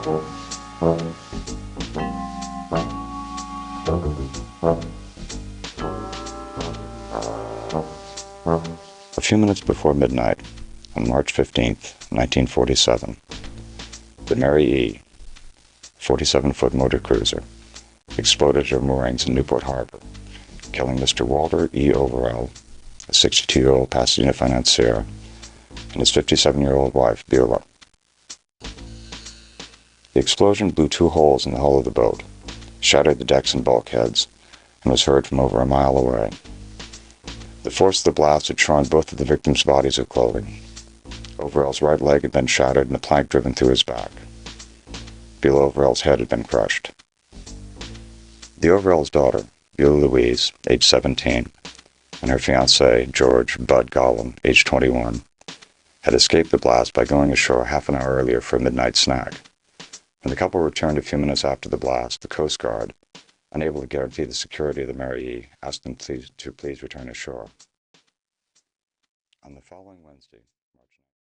A few minutes before midnight, on March 15th, 1947, the Mary E., 47-foot motor cruiser, exploded at her moorings in Newport Harbor, killing Mr. Walter E. Overell, a 62-year-old Pasadena financier, and his 57-year-old wife, Beulah. The explosion blew 2 holes in the hull of the boat, shattered the decks and bulkheads, and was heard from over a mile away. The force of the blast had torn both of the victims' bodies of clothing. Overell's right leg had been shattered and a plank driven through his back. Beulah Overell's head had been crushed. The Overell's daughter, Beulah Louise, age 17, and her fiancé, George Bud Gollum, age 21, had escaped the blast by going ashore half an hour earlier for a midnight snack. When the couple returned a few minutes after the blast, the Coast Guard, unable to guarantee the security of the Mary E., asked them to please return ashore. On the following Wednesday,